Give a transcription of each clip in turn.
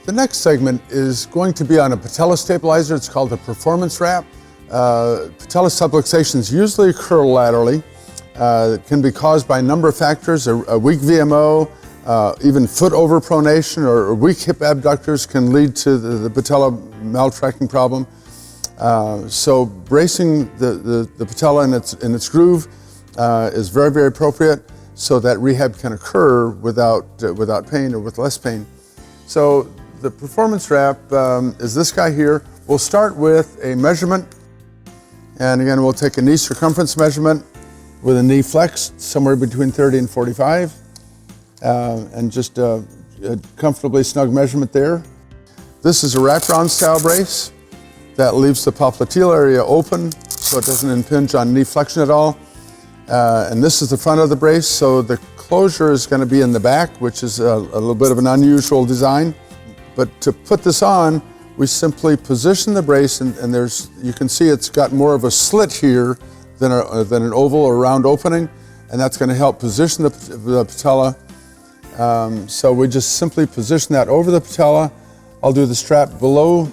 The next segment is going to be on a patella stabilizer. It's called a performance wrap. Patella subluxations usually occur laterally. It can be caused by a number of factors. A weak VMO, even foot overpronation or weak hip abductors can lead to the patella maltracking problem. So bracing the patella in its groove is very, very appropriate so that rehab can occur without pain or with less pain. So the performance wrap is this guy here. We'll start with a measurement. And again, we'll take a knee circumference measurement with a knee flexed somewhere between 30 and 45. And just a comfortably snug measurement there. This is a wraparound style brace that leaves the popliteal area open so it doesn't impinge on knee flexion at all. And this is the front of the brace, so the closure is going to be in the back, which is a little bit of an unusual design. But to put this on, we simply position the brace, and you can see it's got more of a slit here than an oval or round opening, and that's going to help position the patella. So we just simply position that over the patella. I'll do the strap below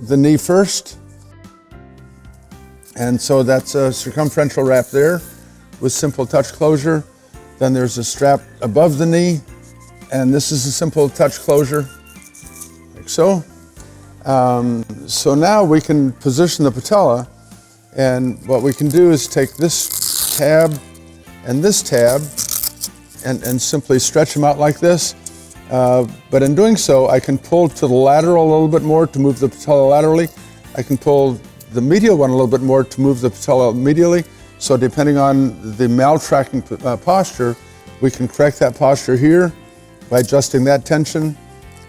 the knee first. And so that's a circumferential wrap there with simple touch closure. Then there's a strap above the knee, and this is a simple touch closure, like so. So now we can position the patella, and what we can do is take this tab and this tab and simply stretch them out like this. But in doing so, I can pull to the lateral a little bit more to move the patella laterally. I can pull the medial one a little bit more to move the patella medially. So depending on the maltracking posture, we can correct that posture here by adjusting that tension.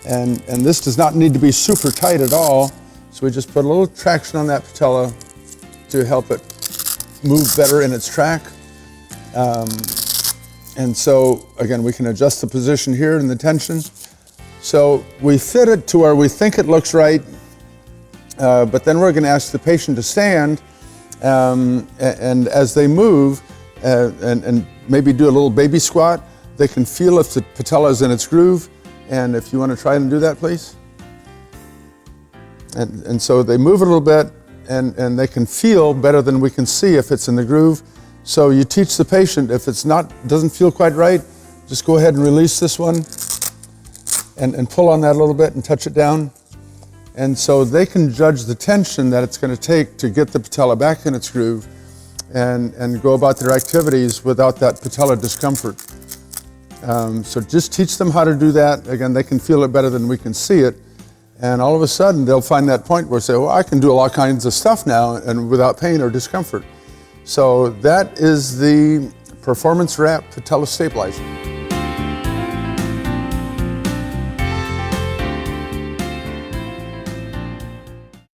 And this does not need to be super tight at all. So we just put a little traction on that patella to help it move better in its track. And so, again, we can adjust the position here and the tension. So we fit it to where we think it looks right, but then we're going to ask the patient to stand, and as they move, and maybe do a little baby squat, they can feel if the patella is in its groove. And if you want to try and do that, please. And so they move a little bit, and they can feel better than we can see if it's in the groove. So you teach the patient, if it's doesn't feel quite right, just go ahead and release this one and pull on that a little bit and touch it down. And so they can judge the tension that it's going to take to get the patella back in its groove and go about their activities without that patella discomfort. So just teach them how to do that. Again, they can feel it better than we can see it. And all of a sudden, they'll find that point where they say, well, I can do all kinds of stuff now and without pain or discomfort. So that is the performance wrap patella stabilizer.